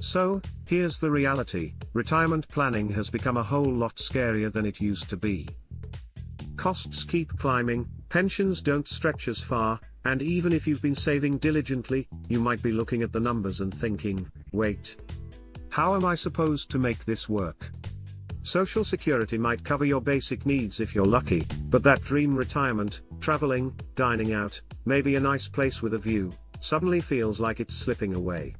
So, here's the reality: retirement planning has become a whole lot scarier than it used to be. Costs keep climbing, pensions don't stretch as far, and even if you've been saving diligently, you might be looking at the numbers and thinking, wait, how am I supposed to make this work? Social Security might cover your basic needs if you're lucky, but that dream retirement, traveling, dining out, maybe a nice place with a view, suddenly feels like it's slipping away.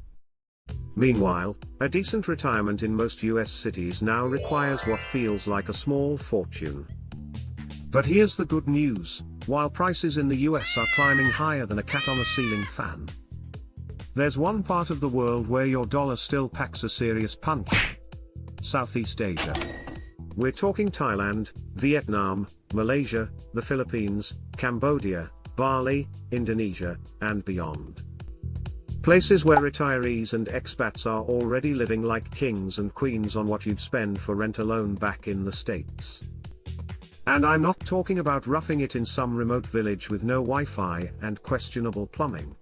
Meanwhile, a decent retirement in most US cities now requires what feels like a small fortune. But here's the good news: while prices in the US are climbing higher than a cat on a ceiling fan, there's one part of the world where your dollar still packs a serious punch: Southeast Asia. We're talking Thailand, Vietnam, Malaysia, the Philippines, Cambodia, Bali, Indonesia, and beyond. Places where retirees and expats are already living like kings and queens on what you'd spend for rent alone back in the States. And I'm not talking about roughing it in some remote village with no Wi-Fi and questionable plumbing.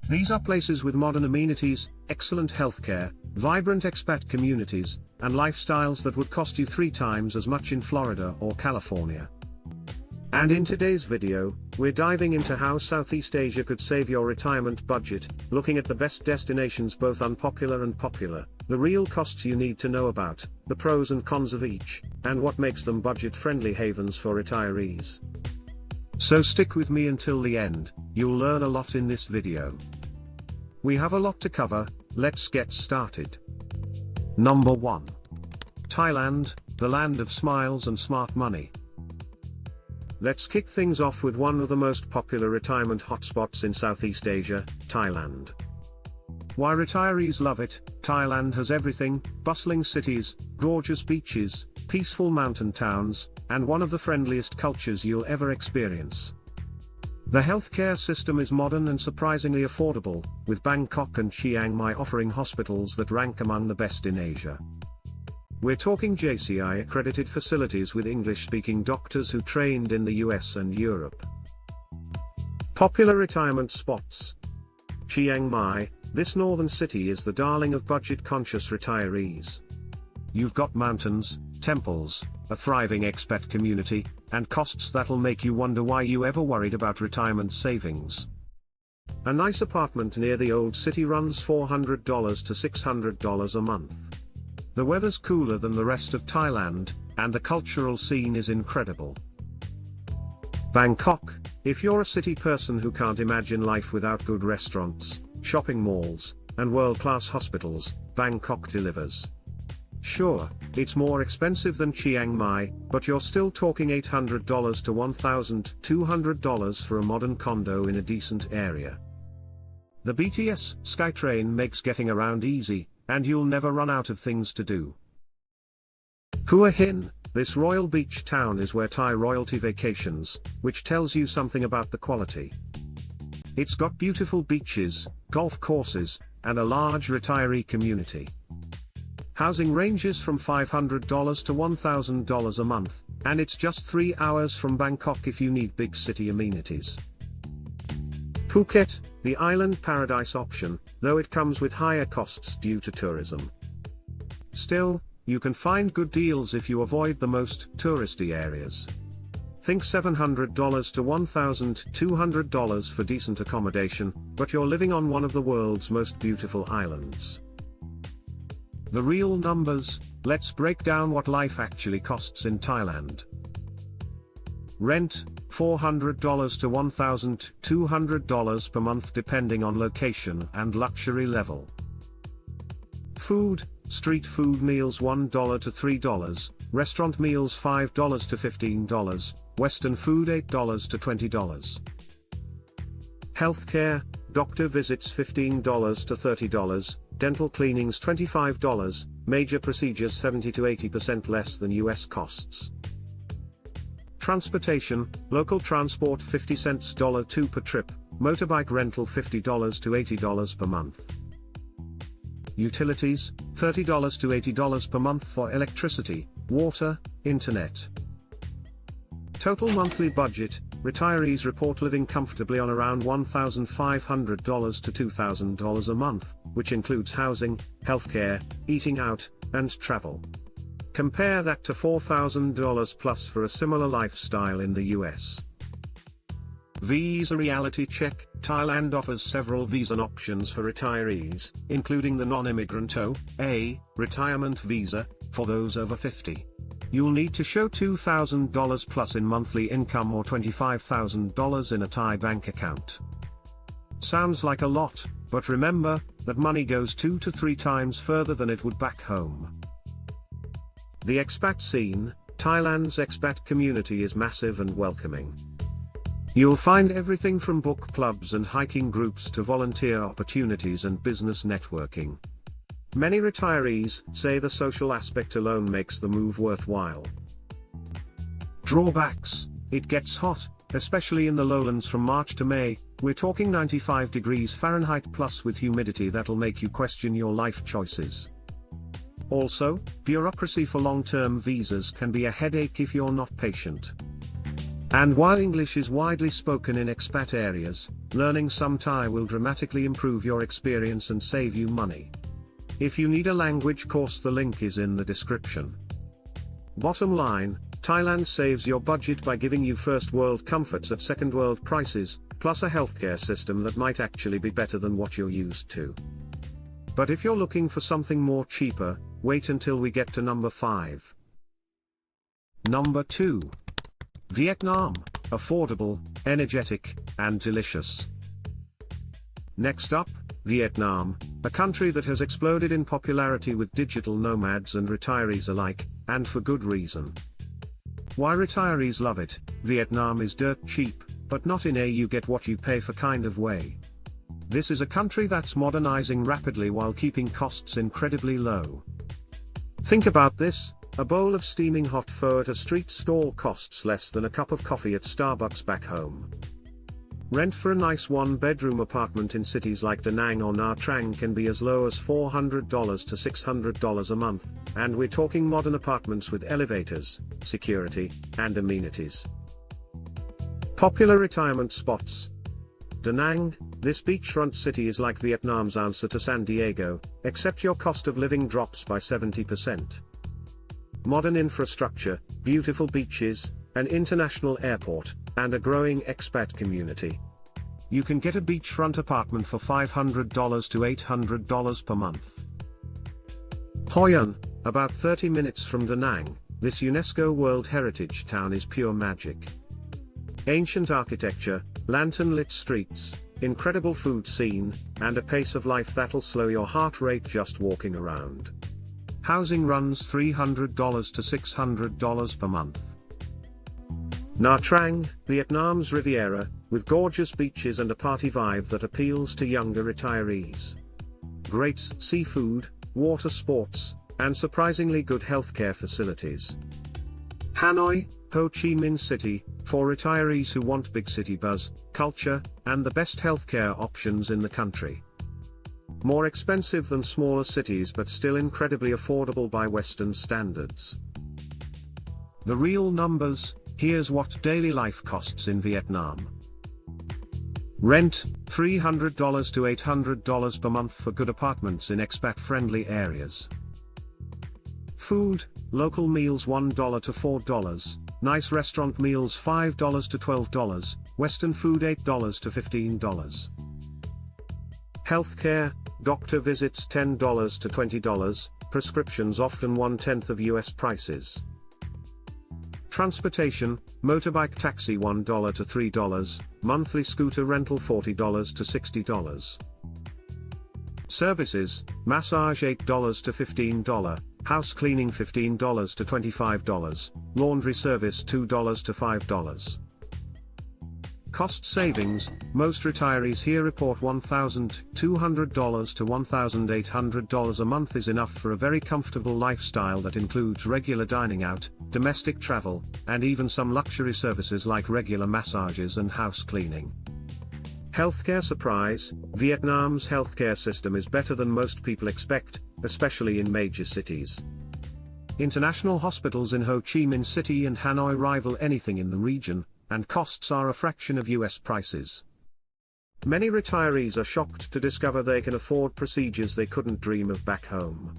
These are places with modern amenities, excellent healthcare, vibrant expat communities, and lifestyles that would cost you 3 times as much in Florida or California. And in today's video, we're diving into how Southeast Asia could save your retirement budget, looking at the best destinations, both unpopular and popular, the real costs you need to know about, the pros and cons of each, and what makes them budget-friendly havens for retirees. So stick with me until the end, you'll learn a lot in this video. We have a lot to cover, let's get started. Number 1. Thailand, the land of smiles and smart money. Let's kick things off with one of the most popular retirement hotspots in Southeast Asia, Thailand. Why retirees love it: Thailand has everything: bustling cities, gorgeous beaches, peaceful mountain towns, and one of the friendliest cultures you'll ever experience. The healthcare system is modern and surprisingly affordable, with Bangkok and Chiang Mai offering hospitals that rank among the best in Asia. We're talking JCI-accredited facilities with English-speaking doctors who trained in the US and Europe. Popular retirement spots. Chiang Mai, this northern city is the darling of budget-conscious retirees. You've got mountains, temples, a thriving expat community, and costs that'll make you wonder why you ever worried about retirement savings. A nice apartment near the old city runs $400 to $600 a month. The weather's cooler than the rest of Thailand, and the cultural scene is incredible. Bangkok, if you're a city person who can't imagine life without good restaurants, shopping malls, and world-class hospitals, Bangkok delivers. Sure, it's more expensive than Chiang Mai, but you're still talking $800 to $1,200 for a modern condo in a decent area. The BTS SkyTrain makes getting around easy, and you'll never run out of things to do. Hua Hin, this royal beach town is where Thai royalty vacations, which tells you something about the quality. It's got beautiful beaches, golf courses, and a large retiree community. Housing ranges from $500 to $1,000 a month, and it's just 3 hours from Bangkok if you need big city amenities. Phuket, the island paradise option, though it comes with higher costs due to tourism. Still, you can find good deals if you avoid the most touristy areas. Think $700 to $1,200 for decent accommodation, but you're living on one of the world's most beautiful islands. The real numbers: let's break down what life actually costs in Thailand. Rent, $400 to $1,200 per month depending on location and luxury level. Food, street food meals $1 to $3, restaurant meals $5 to $15, Western food $8 to $20. Healthcare, doctor visits $15 to $30, dental cleanings $25, major procedures 70 to 80% less than US costs. Transportation, local transport 50 cents $2 per trip, motorbike rental $50 to $80 per month. Utilities, $30 to $80 per month for electricity, water, internet. Total monthly budget, retirees report living comfortably on around $1,500 to $2,000 a month, which includes housing, healthcare, eating out, and travel. Compare that to $4,000 plus for a similar lifestyle in the US. Visa reality check. Thailand offers several visa options for retirees, including the non-immigrant OA retirement visa for those over 50. You'll need to show $2,000 plus in monthly income or $25,000 in a Thai bank account. Sounds like a lot, but remember that money goes 2 to 3 times further than it would back home. The expat scene. Thailand's expat community is massive and welcoming. You'll find everything from book clubs and hiking groups to volunteer opportunities and business networking. Many retirees say the social aspect alone makes the move worthwhile. Drawbacks. It gets hot, especially in the lowlands from March to May. We're talking 95 degrees Fahrenheit plus with humidity that'll make you question your life choices. Also, bureaucracy for long-term visas can be a headache if you're not patient. And while English is widely spoken in expat areas, learning some Thai will dramatically improve your experience and save you money. If you need a language course, the link is in the description. Bottom line, Thailand saves your budget by giving you first world comforts at second world prices, plus a healthcare system that might actually be better than what you're used to. But if you're looking for something more cheaper, wait until we get to number 5. Number 2. Vietnam. Affordable, energetic, and delicious. Next up, Vietnam, a country that has exploded in popularity with digital nomads and retirees alike, and for good reason. Why retirees love it. Vietnam is dirt cheap, but not in a you get what you pay for kind of way. This is a country that's modernizing rapidly while keeping costs incredibly low. Think about this. A bowl of steaming hot pho at a street stall costs less than a cup of coffee at Starbucks back home. Rent for a nice one-bedroom apartment in cities like Da Nang or Nha Trang can be as low as $400 to $600 a month, and we're talking modern apartments with elevators, security, and amenities. Popular retirement spots. Da Nang, this beachfront city is like Vietnam's answer to San Diego, except your cost of living drops by 70%. Modern infrastructure, beautiful beaches, an international airport, and a growing expat community. You can get a beachfront apartment for $500 to $800 per month. Hoi An, about 30 minutes from Da Nang, this UNESCO World Heritage town is pure magic. Ancient architecture, lantern-lit streets, incredible food scene, and a pace of life that'll slow your heart rate just walking around. Housing runs $300 to $600 per month. Nha Trang, Vietnam's Riviera, with gorgeous beaches and a party vibe that appeals to younger retirees. Great seafood, water sports, and surprisingly good healthcare facilities. Hanoi, Ho Chi Minh City, for retirees who want big city buzz, culture, and the best healthcare options in the country. More expensive than smaller cities but still incredibly affordable by Western standards. The real numbers. Here's what daily life costs in Vietnam. Rent, $300 to $800 per month for good apartments in expat-friendly areas. Food, local meals $1 to $4, nice restaurant meals $5 to $12, Western food $8 to $15. Healthcare, doctor visits $10 to $20, prescriptions often 1/10 of US prices. Transportation, motorbike taxi $1 to $3, monthly scooter rental $40 to $60. Services, massage $8 to $15, house cleaning $15 to $25, laundry service $2 to $5. Cost savings, most retirees here report $1,200 to $1,800 a month is enough for a very comfortable lifestyle that includes regular dining out, domestic travel, and even some luxury services like regular massages and house cleaning. Healthcare surprise, Vietnam's healthcare system is better than most people expect, especially in major cities. International hospitals in Ho Chi Minh City and Hanoi rival anything in the region, and costs are a fraction of US prices. Many retirees are shocked to discover they can afford procedures they couldn't dream of back home.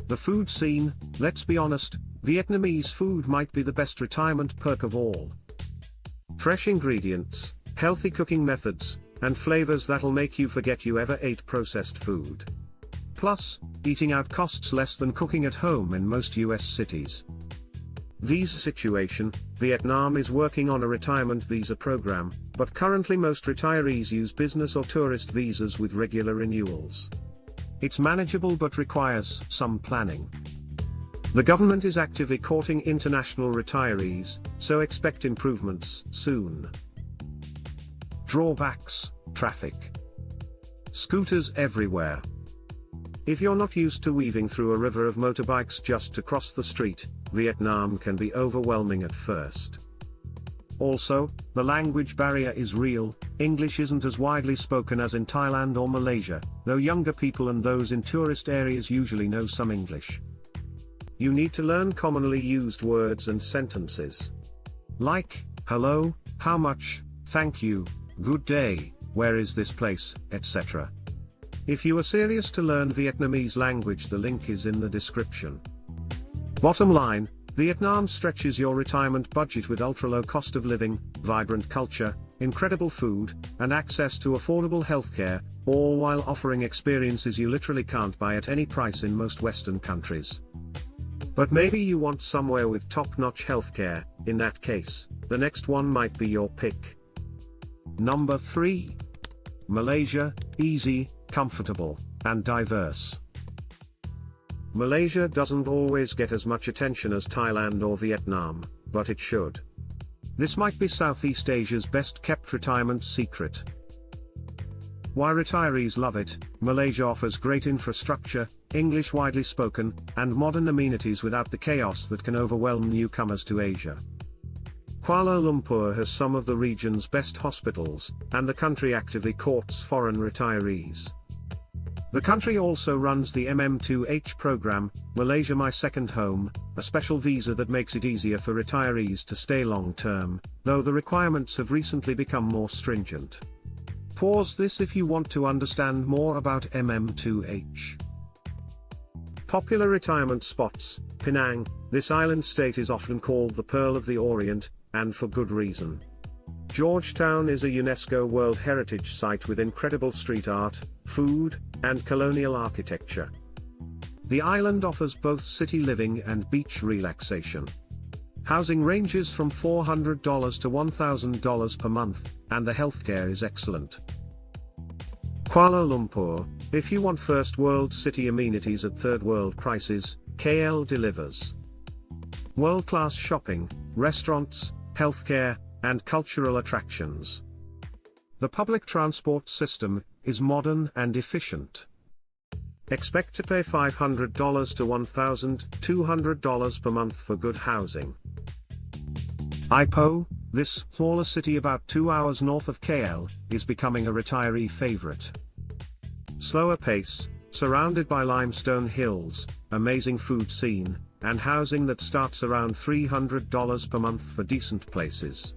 The food scene, let's be honest, Vietnamese food might be the best retirement perk of all. Fresh ingredients, healthy cooking methods, and flavors that'll make you forget you ever ate processed food. Plus, eating out costs less than cooking at home in most US cities. Visa situation: Vietnam is working on a retirement visa program, but currently most retirees use business or tourist visas with regular renewals. It's manageable but requires some planning. The government is actively courting international retirees, so expect improvements soon. Drawbacks: traffic. Scooters everywhere. If you're not used to weaving through a river of motorbikes just to cross the street, Vietnam can be overwhelming at first. Also, the language barrier is real. English isn't as widely spoken as in Thailand or Malaysia, though younger people and those in tourist areas usually know some English. You need to learn commonly used words and sentences. Like, hello, how much, thank you, good day, where is this place, etc. If you are serious to learn Vietnamese language, the link is in the description. Bottom line, Vietnam stretches your retirement budget with ultra-low cost of living, vibrant culture, incredible food, and access to affordable healthcare, all while offering experiences you literally can't buy at any price in most Western countries. But maybe you want somewhere with top-notch healthcare. In that case, the next one might be your pick. Number 3. Malaysia, easy, comfortable, and diverse. Malaysia doesn't always get as much attention as Thailand or Vietnam, but it should. This might be Southeast Asia's best-kept retirement secret. Why retirees love it: Malaysia offers great infrastructure, English widely spoken, and modern amenities without the chaos that can overwhelm newcomers to Asia. Kuala Lumpur has some of the region's best hospitals, and the country actively courts foreign retirees. The country also runs the MM2H program, Malaysia My Second Home, a special visa that makes it easier for retirees to stay long-term, though the requirements have recently become more stringent. Pause this if you want to understand more about MM2H. Popular retirement spots: Penang. This island state is often called the Pearl of the Orient, and for good reason. Georgetown is a UNESCO World Heritage Site with incredible street art, food, and colonial architecture. The island offers both city living and beach relaxation. Housing ranges from $400 to $1,000 per month, and the healthcare is excellent. Kuala Lumpur. If you want first world city amenities at third world prices, KL delivers. World-class shopping, restaurants, healthcare, and cultural attractions. The public transport system is modern and efficient. Expect to pay $500 to $1,200 per month for good housing. Ipoh, this smaller city about 2 hours north of KL, is becoming a retiree favorite. Slower pace, surrounded by limestone hills, amazing food scene, and housing that starts around $300 per month for decent places.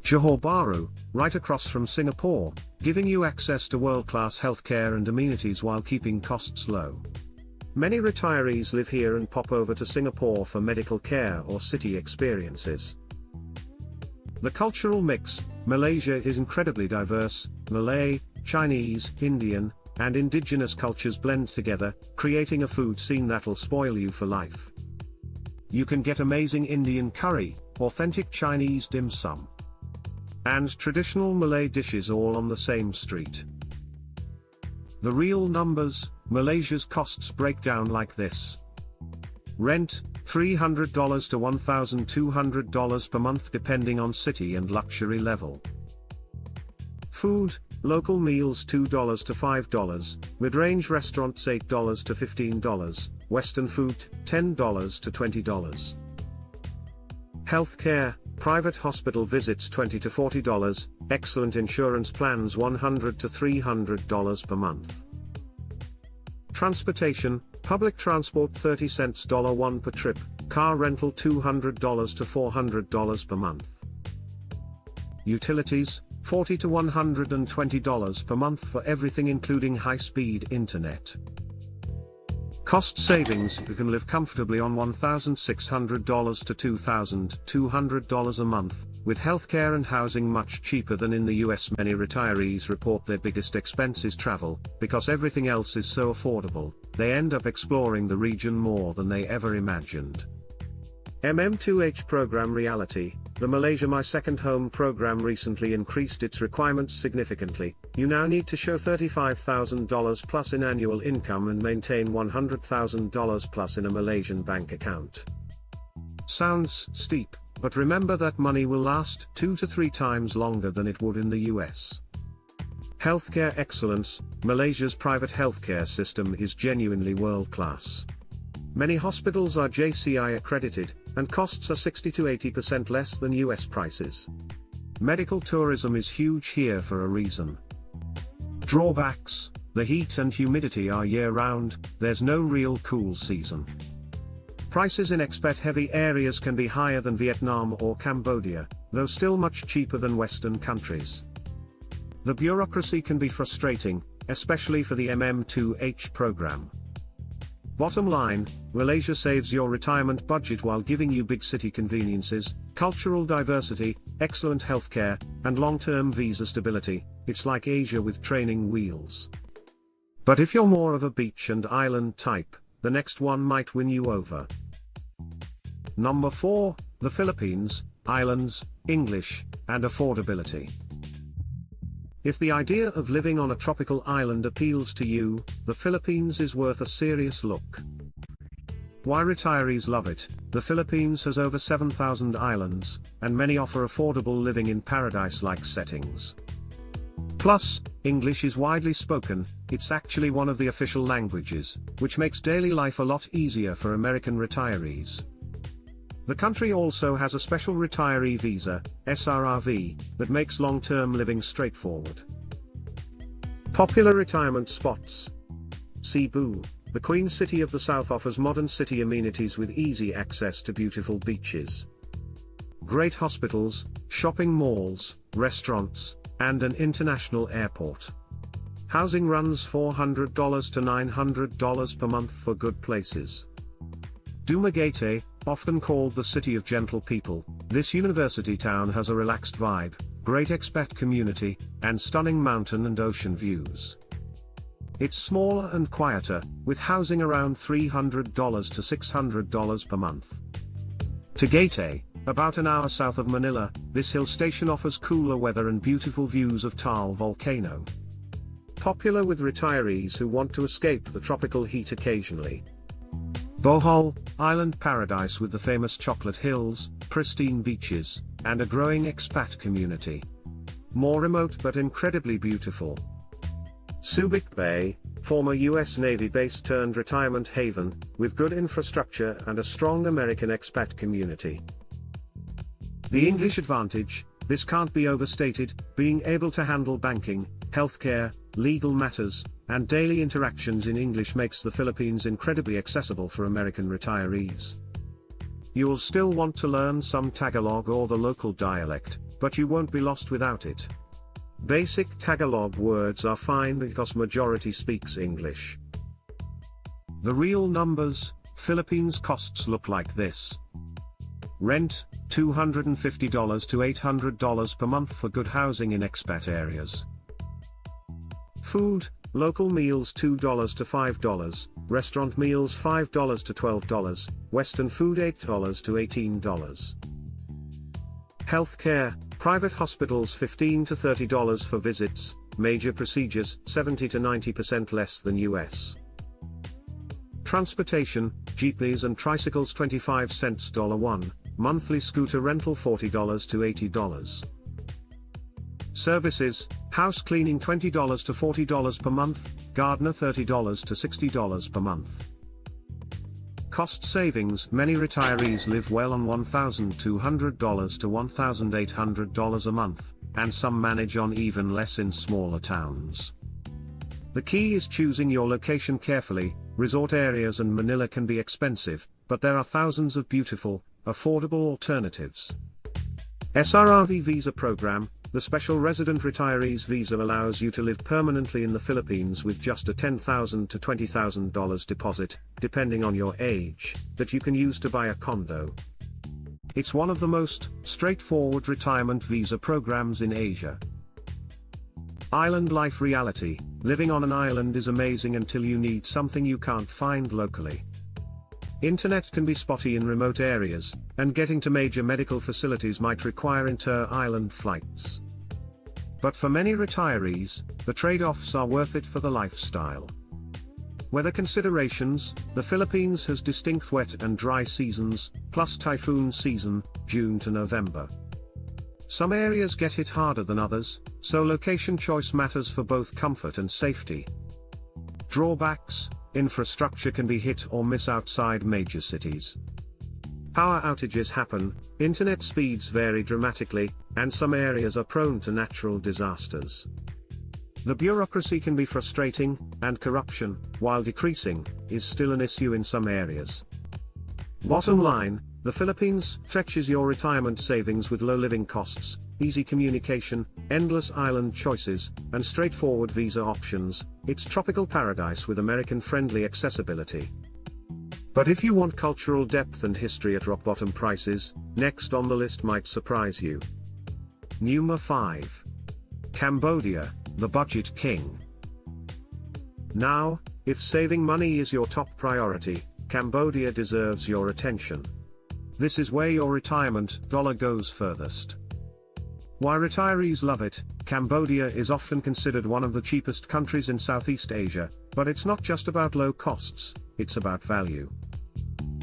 Johor Bahru, right across from Singapore, giving you access to world-class healthcare and amenities while keeping costs low. Many retirees live here and pop over to Singapore for medical care or city experiences. The cultural mix: Malaysia is incredibly diverse. Malay, Chinese, Indian, and indigenous cultures blend together, creating a food scene that'll spoil you for life. You can get amazing Indian curry, authentic Chinese dim sum, and traditional Malay dishes all on the same street. The real numbers: Malaysia's costs break down like this. Rent, $300 to $1,200 per month depending on city and luxury level. Food, local meals $2 to $5, mid-range restaurants $8 to $15, Western food $10 to $20. Healthcare, private hospital visits $20 to $40, excellent insurance plans $100 to $300 per month. Transportation, public transport 30 cents $1 per trip, car rental $200 to $400 per month. Utilities, $40 to $120 per month for everything including high-speed internet. Cost savings: you can live comfortably on $1,600 to $2,200 a month, with healthcare and housing much cheaper than in the US. Many retirees report their biggest expense is travel. Because everything else is so affordable, they end up exploring the region more than they ever imagined. MM2H Program Reality: the Malaysia My Second Home program recently increased its requirements significantly. You now need to show $35,000 plus in annual income and maintain $100,000 plus in a Malaysian bank account. Sounds steep, but remember that money will last 2 to 3 times longer than it would in the US. Healthcare excellence: Malaysia's private healthcare system is genuinely world-class. Many hospitals are JCI accredited, and costs are 60 to 80% less than US prices. Medical tourism is huge here for a reason. Drawbacks: the heat and humidity are year-round, there's no real cool season. Prices in expat-heavy areas can be higher than Vietnam or Cambodia, though still much cheaper than Western countries. The bureaucracy can be frustrating, especially for the MM2H program. Bottom line: Malaysia saves your retirement budget while giving you big city conveniences, cultural diversity, excellent healthcare, and long-term visa stability. It's like Asia with training wheels. But if you're more of a beach and island type, the next one might win you over. Number 4, the Philippines: islands, English, and affordability. If the idea of living on a tropical island appeals to you, the Philippines is worth a serious look. Why retirees love it: the Philippines has over 7,000 islands, and many offer affordable living in paradise-like settings. Plus, English is widely spoken, it's actually one of the official languages, which makes daily life a lot easier for American retirees. The country also has a special retiree visa, SRRV, that makes long-term living straightforward. Popular retirement spots: Cebu, the Queen City of the South, offers modern city amenities with easy access to beautiful beaches. Great hospitals, shopping malls, restaurants, and an international airport. Housing runs $400 to $900 per month for good places. Dumaguete, often called the City of Gentle People, this university town has a relaxed vibe, great expat community, and stunning mountain and ocean views. It's smaller and quieter, with housing around $300 to $600 per month. Tagaytay, about an hour south of Manila, this hill station offers cooler weather and beautiful views of Taal volcano. Popular with retirees who want to escape the tropical heat occasionally. Bohol, island paradise with the famous chocolate hills, pristine beaches, and a growing expat community. More remote but incredibly beautiful. Subic Bay, former US Navy base turned retirement haven, with good infrastructure and a strong American expat community. The English advantage: this can't be overstated, being able to handle banking, healthcare, legal matters, and daily interactions in English makes the Philippines incredibly accessible for American retirees. You'll still want to learn some Tagalog or the local dialect, but you won't be lost without it. Basic Tagalog words are fine because majority speaks English. The real numbers: Philippines costs look like this. Rent, $250 to $800 per month for good housing in expat areas. Food, local meals $2 to $5, restaurant meals $5 to $12, Western food $8 to $18. Healthcare, private hospitals $15 to $30 for visits, major procedures 70 to 90% less than US. Transportation, jeepneys and tricycles 25 cents $1, monthly scooter rental $40 to $80. Services, house cleaning $20 to $40 per month, gardener $30 to $60 per month. Cost savings: many retirees live well on $1,200 to $1,800 a month, and some manage on even less in smaller towns. The key is choosing your location carefully. Resort areas and Manila can be expensive, but there are thousands of beautiful, affordable alternatives. SRRV Visa Program, The Special Resident Retirees Visa allows you to live permanently in the Philippines with just a $10,000 to $20,000 deposit, depending on your age, that you can use to buy a condo. It's one of the most straightforward retirement visa programs in Asia. Island life reality: living on an island is amazing until you need something you can't find locally. Internet can be spotty in remote areas, and getting to major medical facilities might require inter-island flights. But for many retirees, the trade-offs are worth it for the lifestyle. Weather considerations: the Philippines has distinct wet and dry seasons, plus typhoon season, June to November. Some areas get hit harder than others, so location choice matters for both comfort and safety. Drawbacks: infrastructure can be hit or miss outside major cities. Power outages happen, internet speeds vary dramatically, and some areas are prone to natural disasters. The bureaucracy can be frustrating, and corruption, while decreasing, is still an issue in some areas. Bottom line: the Philippines stretches your retirement savings with low living costs, easy communication, endless island choices, and straightforward visa options. It's tropical paradise with American-friendly accessibility. But if you want cultural depth and history at rock-bottom prices, next on the list might surprise you. Number 5. Cambodia, the budget king. Now, if saving money is your top priority, Cambodia deserves your attention. This is where your retirement dollar goes furthest. Why retirees love it: Cambodia is often considered one of the cheapest countries in Southeast Asia, but it's not just about low costs, it's about value.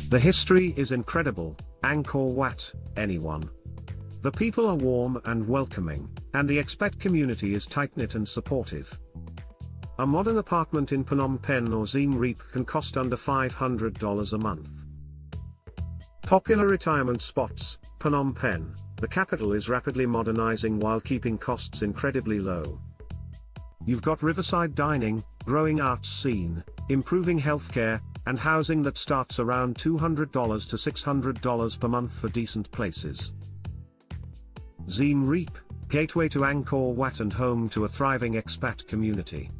The history is incredible. Angkor Wat, anyone. The people are warm and welcoming, and the expat community is tight-knit and supportive. A modern apartment in Phnom Penh or Siem Reap can cost under $500 a month. Popular retirement spots: Phnom Penh. The capital is rapidly modernizing while keeping costs incredibly low. You've got riverside dining, growing arts scene, improving healthcare, and housing that starts around $200 to $600 per month for decent places. Siem Reap, gateway to Angkor Wat and home to a thriving expat community.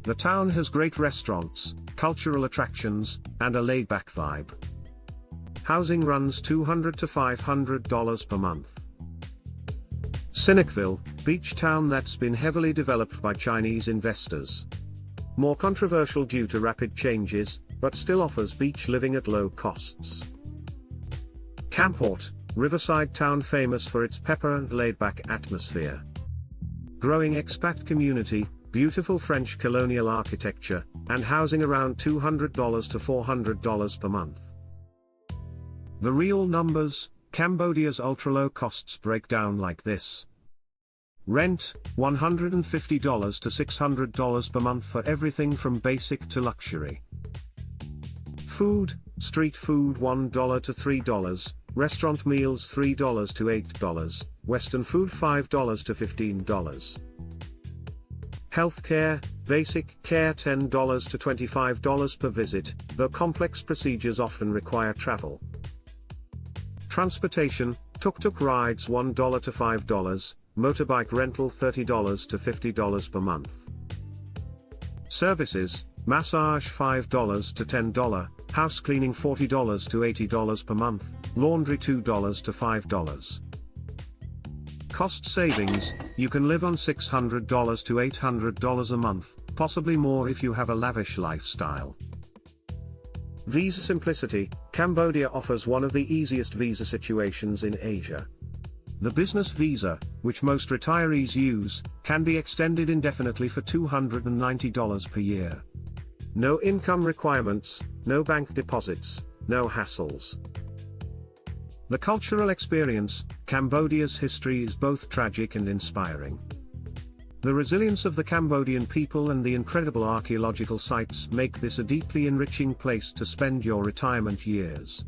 The town has great restaurants, cultural attractions, and a laid-back vibe. Housing runs $200 to $500 per month. Sinakville, beach town that's been heavily developed by Chinese investors. More controversial due to rapid changes, but still offers beach living at low costs. Kamport, riverside town famous for its pepper and laid-back atmosphere. Growing expat community, beautiful French colonial architecture, and housing around $200 to $400 per month. The real numbers: Cambodia's ultra-low costs break down like this. Rent, $150 to $600 per month for everything from basic to luxury. Food, street food $1 to $3, restaurant meals $3 to $8, Western food $5 to $15. Healthcare, basic care $10 to $25 per visit, though complex procedures often require travel. Transportation, tuk-tuk rides $1 to $5, motorbike rental $30 to $50 per month. Services, massage $5 to $10, house cleaning $40 to $80 per month, laundry $2 to $5. Cost savings: you can live on $600 to $800 a month, possibly more if you have a lavish lifestyle. Visa simplicity: Cambodia offers one of the easiest visa situations in Asia. The business visa, which most retirees use, can be extended indefinitely for $290 per year. No income requirements, no bank deposits, no hassles. The cultural experience: Cambodia's history is both tragic and inspiring. The resilience of the Cambodian people and the incredible archaeological sites make this a deeply enriching place to spend your retirement years.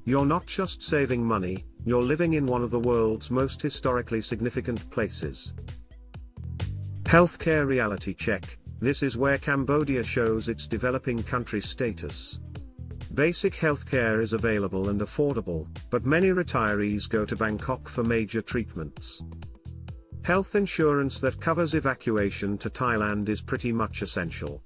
You're not just saving money, you're living in one of the world's most historically significant places. Healthcare reality check: this is where Cambodia shows its developing country status. Basic healthcare is available and affordable, but many retirees go to Bangkok for major treatments. Health insurance that covers evacuation to Thailand is pretty much essential.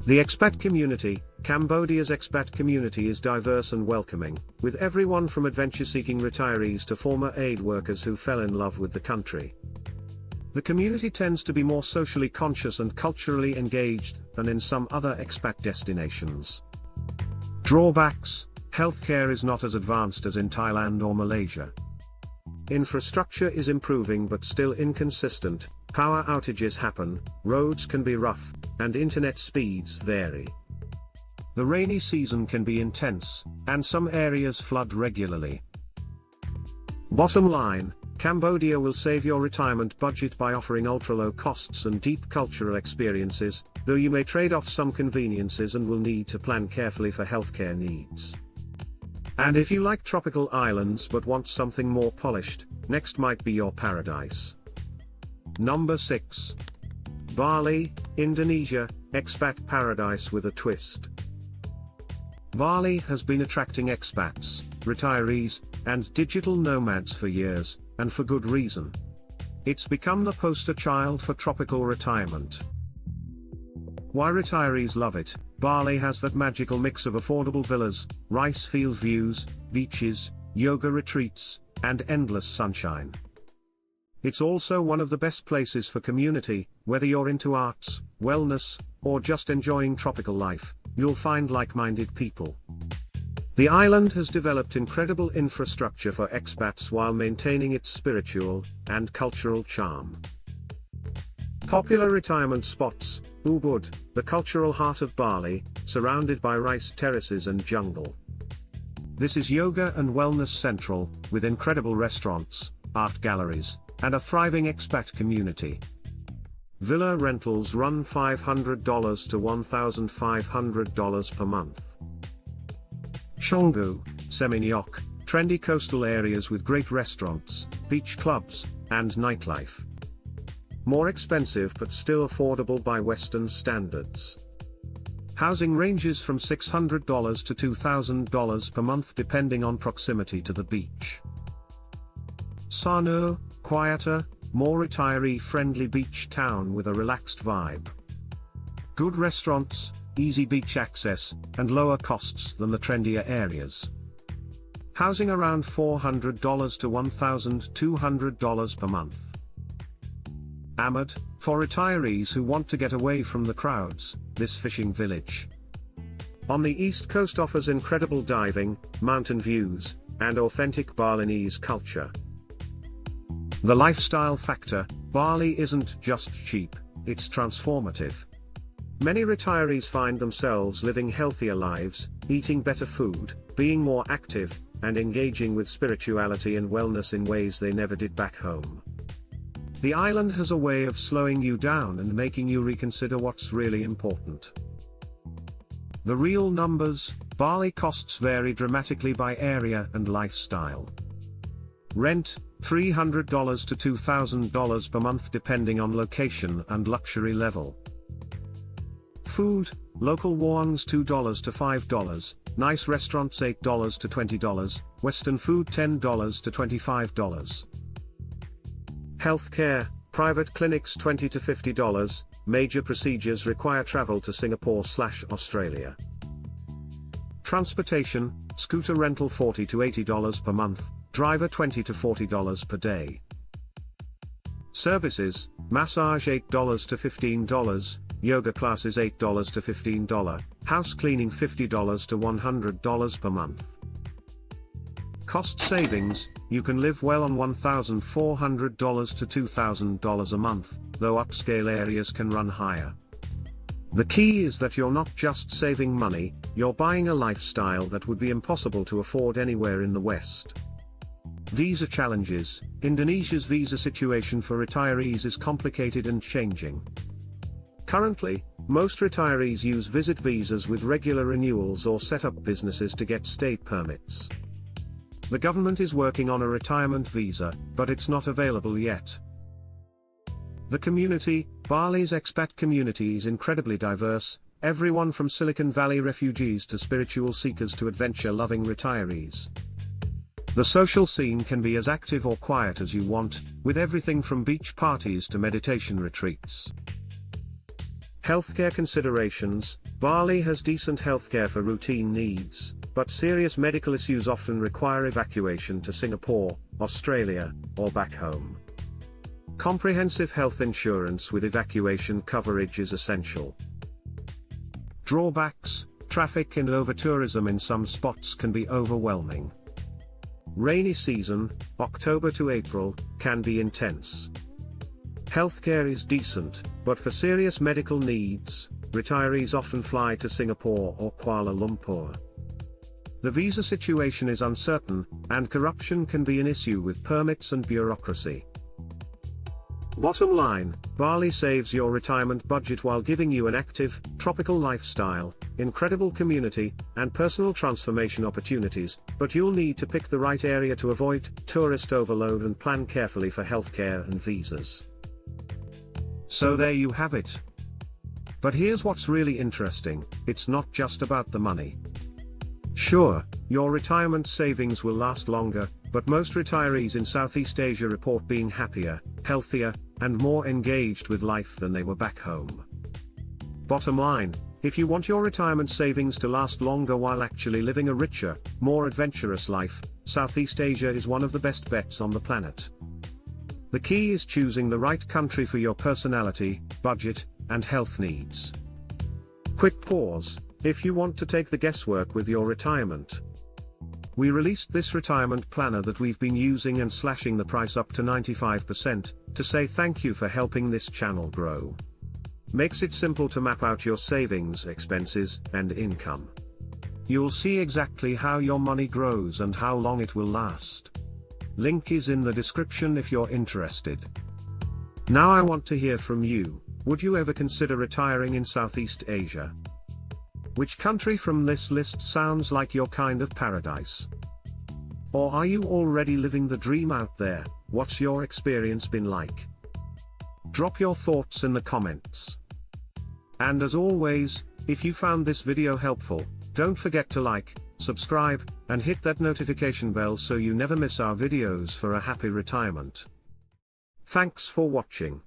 The expat community. Cambodia's expat community is diverse and welcoming, with everyone from adventure-seeking retirees to former aid workers who fell in love with the country. The community tends to be more socially conscious and culturally engaged than in some other expat destinations. Drawbacks: healthcare is not as advanced as in Thailand or Malaysia. Infrastructure is improving but still inconsistent, power outages happen, roads can be rough, and internet speeds vary. The rainy season can be intense, and some areas flood regularly. Bottom line: Cambodia will save your retirement budget by offering ultra-low costs and deep cultural experiences, though you may trade off some conveniences and will need to plan carefully for healthcare needs. And if you like tropical islands but want something more polished, next might be your paradise. Number 6. Bali, Indonesia, expat paradise with a twist. Bali has been attracting expats, retirees, and digital nomads for years, and for good reason. It's become the poster child for tropical retirement. Why retirees love it: Bali has that magical mix of affordable villas, rice field views, beaches, yoga retreats, and endless sunshine. It's also one of the best places for community. Whether you're into arts, wellness, or just enjoying tropical life, you'll find like-minded people. The island has developed incredible infrastructure for expats while maintaining its spiritual and cultural charm. Popular retirement spots: Ubud, the cultural heart of Bali, surrounded by rice terraces and jungle. This is yoga and wellness central, with incredible restaurants, art galleries, and a thriving expat community. Villa rentals run $500 to $1,500 per month. Canggu, Seminyak, trendy coastal areas with great restaurants, beach clubs, and nightlife. More expensive but still affordable by Western standards. Housing ranges from $600 to $2,000 per month depending on proximity to the beach. Sanur, quieter, more retiree-friendly beach town with a relaxed vibe. Good restaurants, easy beach access, and lower costs than the trendier areas. Housing around $400 to $1,200 per month. Amad, for retirees who want to get away from the crowds, this fishing village on the east coast offers incredible diving, mountain views, and authentic Balinese culture. The lifestyle factor: Bali isn't just cheap, it's transformative. Many retirees find themselves living healthier lives, eating better food, being more active, and engaging with spirituality and wellness in ways they never did back home. The island has a way of slowing you down and making you reconsider what's really important. The real numbers: Bali costs vary dramatically by area and lifestyle. Rent, $300 to $2,000 per month depending on location and luxury level. Food, local wongs $2 to $5, nice restaurants $8 to $20, Western food $10 to $25. Healthcare, private clinics $20 to $50, major procedures require travel to Singapore/Australia. Transportation, scooter rental $40 to $80 per month, driver $20 to $40 per day. Services, massage $8 to $15, yoga classes $8 to $15, house cleaning $50 to $100 per month. Cost savings: you can live well on $1,400 to $2,000 a month, though upscale areas can run higher. The key is that you're not just saving money, you're buying a lifestyle that would be impossible to afford anywhere in the West. Visa challenges: Indonesia's visa situation for retirees is complicated and changing. Currently, most retirees use visit visas with regular renewals or set up businesses to get stay permits. The government is working on a retirement visa, but it's not available yet. The community: Bali's expat community is incredibly diverse, everyone from Silicon Valley refugees to spiritual seekers to adventure-loving retirees. The social scene can be as active or quiet as you want, with everything from beach parties to meditation retreats. Healthcare considerations. Bali has decent healthcare for routine needs, but serious medical issues often require evacuation to Singapore, Australia, or back home. Comprehensive health insurance with evacuation coverage is essential. Drawbacks. Traffic and over-tourism in some spots can be overwhelming. Rainy season, October to April, can be intense. Healthcare is decent, but for serious medical needs, retirees often fly to Singapore or Kuala Lumpur. The visa situation is uncertain, and corruption can be an issue with permits and bureaucracy. Bottom line, Bali saves your retirement budget while giving you an active, tropical lifestyle, incredible community, and personal transformation opportunities, but you'll need to pick the right area to avoid tourist overload and plan carefully for healthcare and visas. So there you have it. But here's what's really interesting, it's not just about the money. Sure, your retirement savings will last longer, but most retirees in Southeast Asia report being happier, healthier, and more engaged with life than they were back home. Bottom line, if you want your retirement savings to last longer while actually living a richer, more adventurous life, Southeast Asia is one of the best bets on the planet. The key is choosing the right country for your personality, budget, and health needs. Quick pause. If you want to take the guesswork with your retirement, we released this retirement planner that we've been using and slashing the price up to 95%, to say thank you for helping this channel grow. Makes it simple to map out your savings, expenses, and income. You'll see exactly how your money grows and how long it will last. Link is in the description if you're interested. Now I want to hear from you. Would you ever consider retiring in Southeast Asia? Which country from this list sounds like your kind of paradise? Or are you already living the dream out there? What's your experience been like? Drop your thoughts in the comments. And as always, if you found this video helpful, don't forget to like, subscribe, and hit that notification bell so you never miss our videos for a happy retirement. Thanks for watching.